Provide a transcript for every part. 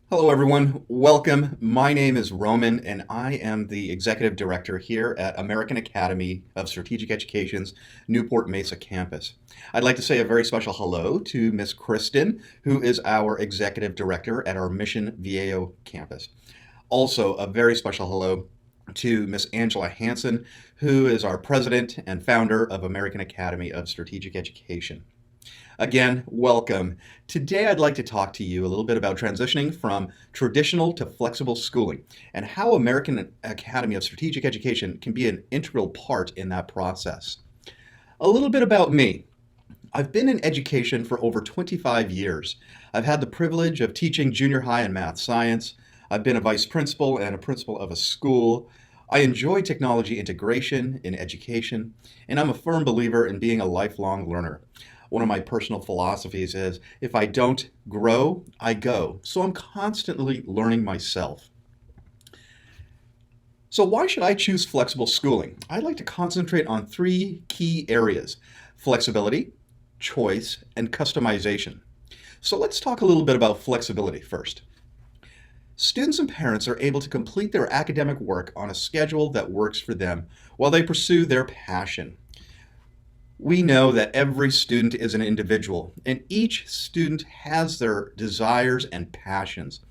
Hello, everyone. Welcome. My name is Roman, and I am the Executive Director here at American Academy of Strategic Education's Newport Mesa campus. I'd like to say a very special hello to Miss Kristen, who is our Executive Director at our Mission Viejo campus. Also, a very special hello to Miss Angela Hansen, who is our President and founder of American Academy of Strategic Education. Again, welcome. Today I'd like to talk to you a little bit about transitioning from traditional to flexible schooling and how American Academy of Strategic Education can be an integral part in that process. A little bit about me. I've been in education for over 25 years. I've had the privilege of teaching junior high and math science. I've been a vice principal and a principal of a school. I enjoy technology integration in education, and I'm a firm believer in being a lifelong learner. One of my personal philosophies is if I don't grow, I go. So I'm constantly learning myself. So why should I choose flexible schooling? I'd like to concentrate on three key areas: flexibility, choice, and customization. So let's talk a little bit about flexibility first. Students and parents are able to complete their academic work on a schedule that works for them while they pursue their passion. We know that every student is an individual, and each student has their desires and passions.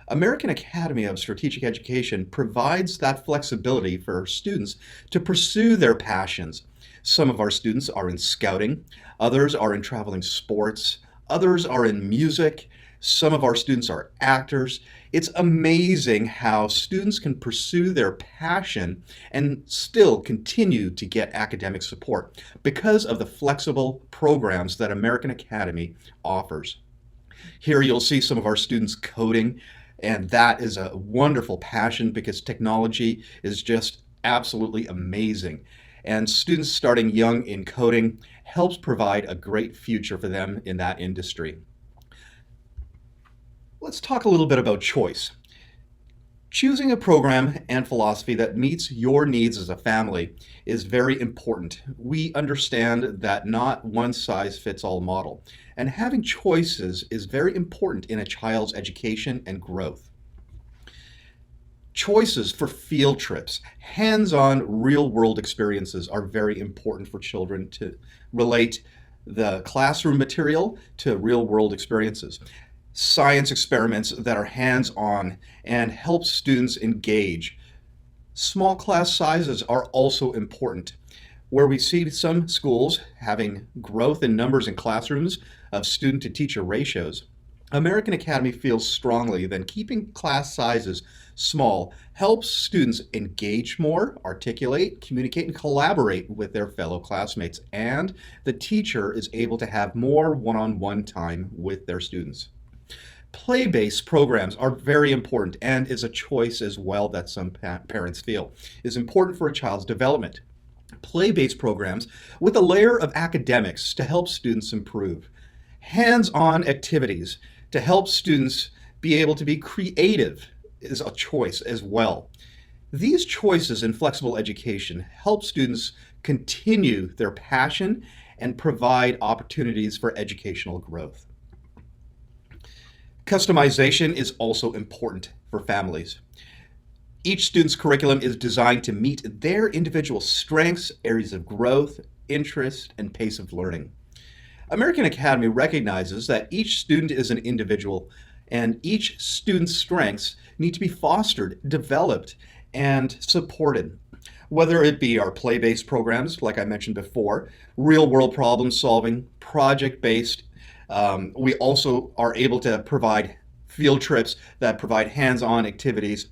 American Academy of Strategic Education provides that flexibility for students to pursue their passions. Some of our students are in scouting, others are in traveling sports, others are in music, some of our students are actors. It's amazing how students can pursue their passion and still continue to get academic support because of the flexible programs that American Academy offers. Here you'll see some of our students coding, and that is a wonderful passion because technology is just absolutely amazing. And students starting young in coding helps provide a great future for them in that industry. Let's talk a little bit about choice. Choosing a program and philosophy that meets your needs as a family is very important. We understand that not one size fits all model, and having choices is very important in a child's education and growth. Choices for field trips, hands-on real-world experiences are very important for children to relate the classroom material to real-world experiences. Science experiments that are hands-on and help students engage. Small class sizes are also important. Where we see some schools having growth in numbers in classrooms of student to teacher ratios, American Academy feels strongly that keeping class sizes small helps students engage more, articulate, communicate, and collaborate with their fellow classmates, and the teacher is able to have more one-on-one time with their students. Play-based programs are very important and is a choice as well that some parents feel is important for a child's development. Play-based programs with a layer of academics to help students improve. Hands-on activities to help students be able to be creative is a choice as well. These choices in flexible education help students continue their passion and provide opportunities for educational growth. Customization is also important for families. Each student's curriculum is designed to meet their individual strengths, areas of growth, interest, and pace of learning. American Academy recognizes that each student is an individual and each student's strengths need to be fostered, developed, and supported. Whether it be our play-based programs, like I mentioned before, real-world problem solving, project-based. We also are able to provide field trips that provide hands-on activities.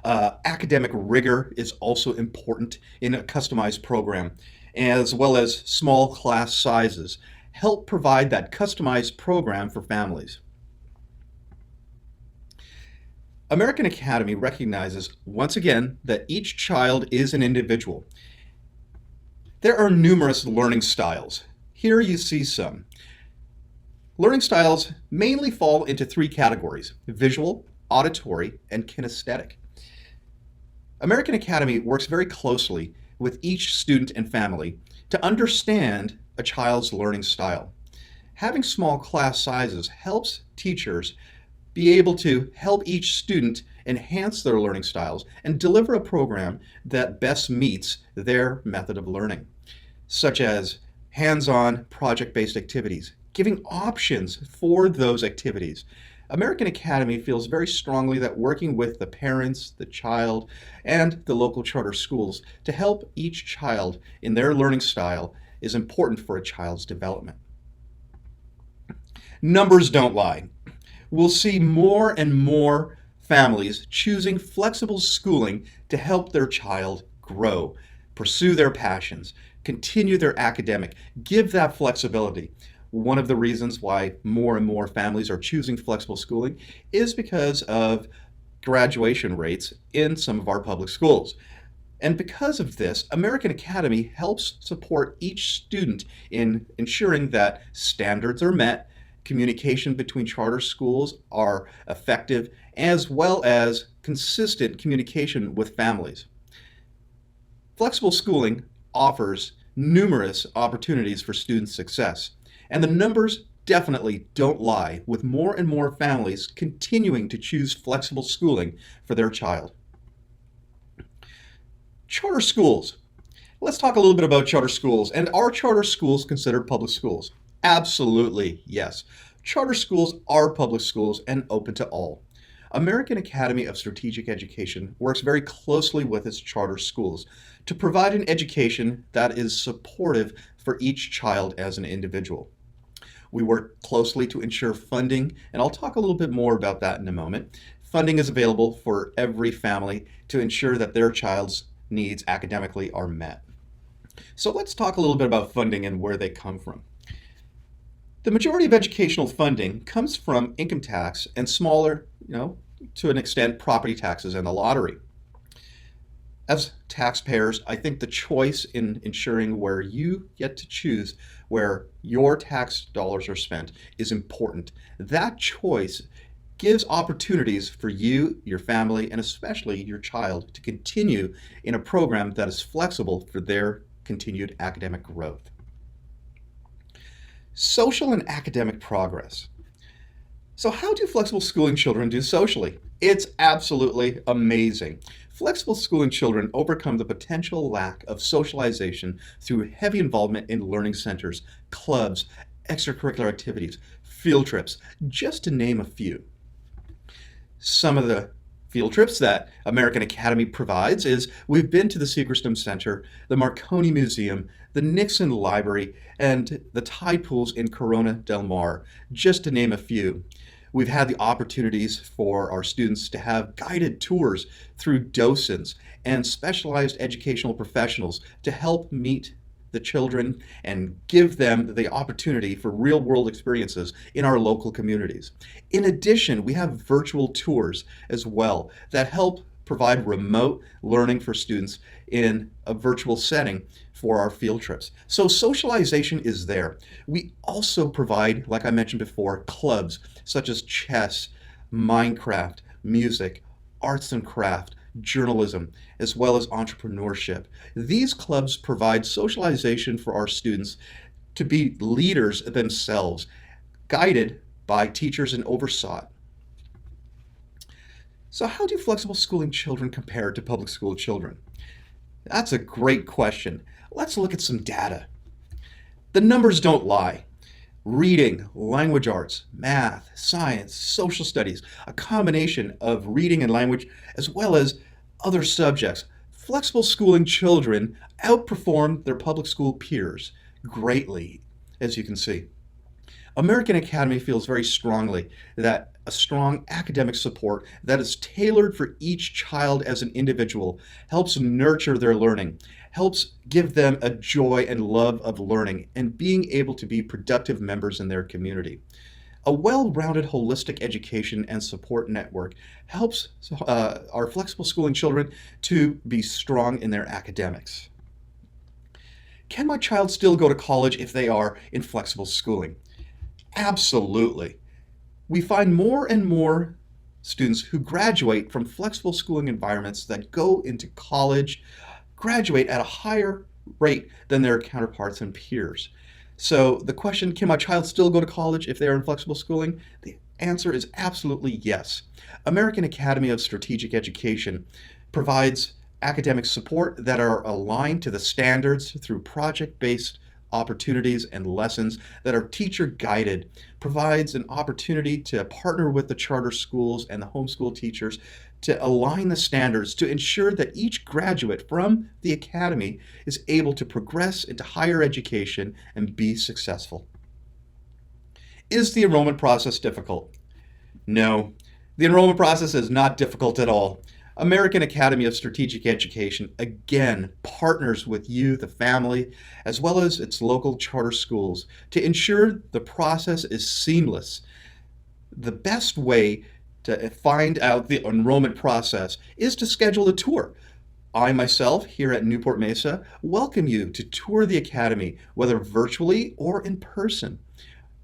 Academic rigor is also important in a customized program, as well as small class sizes help provide that customized program for families. American Academy recognizes once again that each child is an individual. There are numerous learning styles. Here you see some. Learning styles mainly fall into three categories: visual, auditory, and kinesthetic. American Academy works very closely with each student and family to understand a child's learning style. Having small class sizes helps teachers be able to help each student enhance their learning styles and deliver a program that best meets their method of learning, such as hands-on project-based activities, giving options for those activities. American Academy feels very strongly that working with the parents, the child, and the local charter schools to help each child in their learning style is important for a child's development. Numbers don't lie. We'll see more and more families choosing flexible schooling to help their child grow, pursue their passions, continue their academic, give that flexibility. One of the reasons why more and more families are choosing flexible schooling is because of graduation rates in some of our public schools. And because of this, American Academy helps support each student in ensuring that standards are met, communication between charter schools are effective, as well as consistent communication with families. Flexible schooling offers numerous opportunities for student success, and the numbers definitely don't lie, with more and more families continuing to choose flexible schooling for their child. Charter schools. Let's talk a little bit about charter schools. And are charter schools considered public schools? Absolutely, yes. Charter schools are public schools and open to all. American Academy of Strategic Education works very closely with its charter schools to provide an education that is supportive for each child as an individual. We work closely to ensure funding, and I'll talk a little bit more about that in a moment. Funding is available for every family to ensure that their child's needs academically are met. So let's talk a little bit about funding and where they come from. The majority of educational funding comes from income tax and smaller, to an extent, property taxes and the lottery. As taxpayers, I think the choice in ensuring where you get to choose where your tax dollars are spent is important. That choice gives opportunities for you, your family, and especially your child to continue in a program that is flexible for their continued academic growth. Social and academic progress. So how do flexible schooling children do socially? It's absolutely amazing. Flexible schooling children overcome the potential lack of socialization through heavy involvement in learning centers, clubs, extracurricular activities, field trips, just to name a few. Some of the field trips that American Academy provides is we've been to the Seagram Center, the Marconi Museum, the Nixon Library, and the tide pools in Corona del Mar, just to name a few. We've had the opportunities for our students to have guided tours through docents and specialized educational professionals to help meet the children and give them the opportunity for real-world experiences in our local communities. In addition, we have virtual tours as well that help provide remote learning for students in a virtual setting for our field trips. So socialization is there. We also provide, like I mentioned before, clubs such as chess, Minecraft, music, arts and craft, journalism, as well as entrepreneurship. These clubs provide socialization for our students to be leaders themselves, guided by teachers and oversight. So how do flexible schooling children compare to public school children? That's a great question. Let's look at some data. The numbers don't lie. Reading, language arts, math, science, social studies, a combination of reading and language, as well as other subjects. Flexible schooling children outperform their public school peers greatly, as you can see. American Academy feels very strongly that a strong academic support that is tailored for each child as an individual helps nurture their learning, helps give them a joy and love of learning and being able to be productive members in their community. A well-rounded holistic education and support network helps our flexible schooling children to be strong in their academics. Can my child still go to college if they are in flexible schooling? Absolutely. We find more and more students who graduate from flexible schooling environments that go into college, graduate at a higher rate than their counterparts and peers. So the question, can my child still go to college if they're in flexible schooling? The answer is absolutely yes. American Academy of Strategic Education provides academic support that are aligned to the standards through project-based opportunities and lessons that are teacher guided, provides an opportunity to partner with the charter schools and the homeschool teachers to align the standards to ensure that each graduate from the academy is able to progress into higher education and be successful. Is the enrollment process difficult? No, the enrollment process is not difficult at all. American Academy of Strategic Education again partners with you, the family, as well as its local charter schools to ensure the process is seamless. The best way to find out the enrollment process is to schedule a tour. I myself, here at Newport Mesa, welcome you to tour the Academy, whether virtually or in person.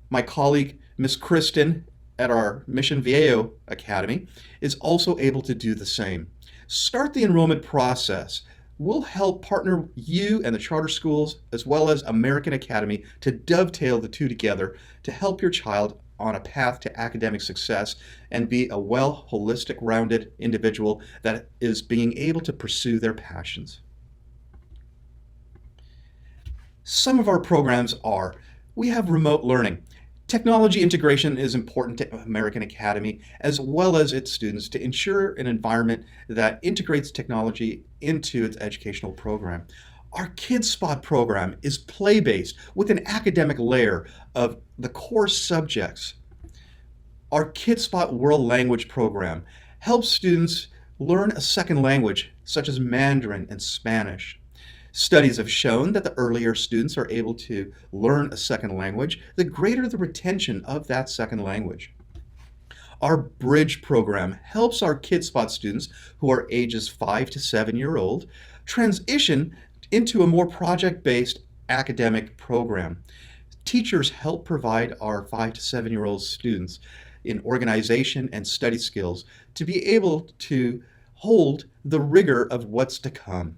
My colleague, Ms. Kristen, at our Mission Viejo Academy, is also able to do the same. Start the enrollment process. We'll help partner you and the charter schools, as well as American Academy, to dovetail the two together to help your child on a path to academic success and be a well, holistic, rounded individual that is being able to pursue their passions. Some of our programs are, we have remote learning. Technology integration is important to American Academy as well as its students to ensure an environment that integrates technology into its educational program. Our Kids Spot program is play-based with an academic layer of the core subjects. Our Kids Spot World Language program helps students learn a second language such as Mandarin and Spanish. Studies have shown that the earlier students are able to learn a second language, the greater the retention of that second language. Our Bridge program helps our Kids Spot students who are ages 5 to 7-year-old transition into a more project-based academic program. Teachers help provide our 5 to 7-year-old students in organization and study skills to be able to hold the rigor of what's to come.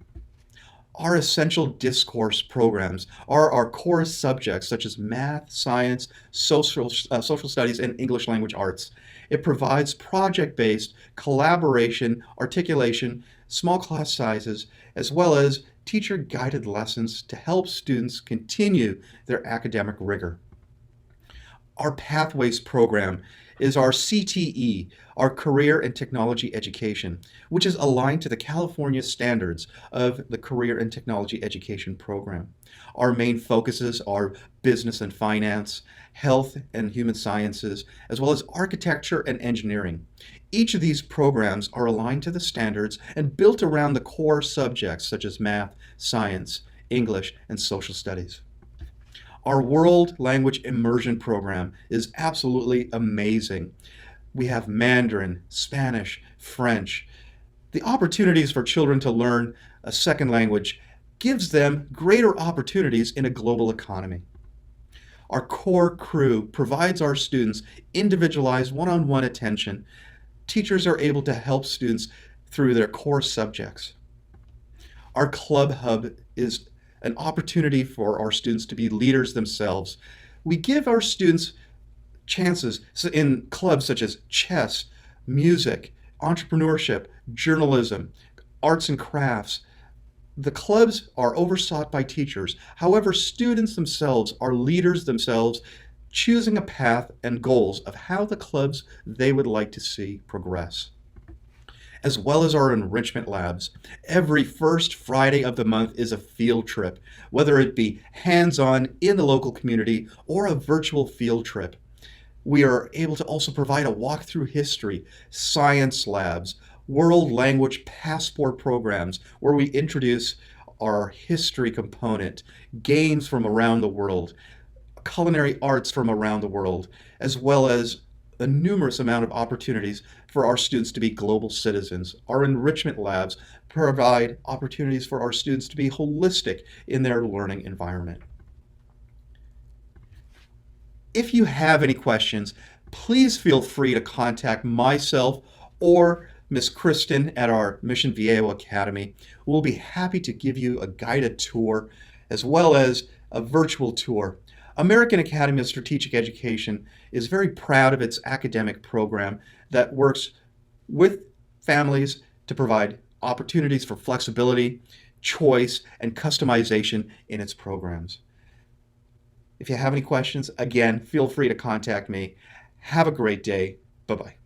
Our essential discourse programs are our core subjects such as math, science, social studies, and English language arts. It provides project-based collaboration, articulation, small class sizes, as well as teacher-guided lessons to help students continue their academic rigor. Our Pathways program is our CTE, our Career and Technology Education, which is aligned to the California standards of the Career and Technology Education program. Our main focuses are business and finance, health and human sciences, as well as architecture and engineering. Each of these programs are aligned to the standards and built around the core subjects such as math, science, English, and social studies. Our World Language Immersion program is absolutely amazing. We have Mandarin, Spanish, French. The opportunities for children to learn a second language gives them greater opportunities in a global economy. Our core crew provides our students individualized one-on-one attention. Teachers are able to help students through their core subjects. Our Club Hub is an opportunity for our students to be leaders themselves. We give our students chances in clubs such as chess, music, entrepreneurship, journalism, arts and crafts. The clubs are oversought by teachers. However, students themselves are leaders themselves, choosing a path and goals of how the clubs they would like to see progress. As well as our enrichment labs. Every first Friday of the month is a field trip, whether it be hands-on in the local community or a virtual field trip. We are able to also provide a walk through history, science labs, world language passport programs where we introduce our history component, games from around the world, culinary arts from around the world, as well as a numerous amount of opportunities for our students to be global citizens. Our enrichment labs provide opportunities for our students to be holistic in their learning environment. If you have any questions, please feel free to contact myself or Ms. Kristen at our Mission Viejo Academy. We'll be happy to give you a guided tour as well as a virtual tour. American Academy of Strategic Education is very proud of its academic program that works with families to provide opportunities for flexibility, choice, and customization in its programs. If you have any questions, again, feel free to contact me. Have a great day. Bye-bye.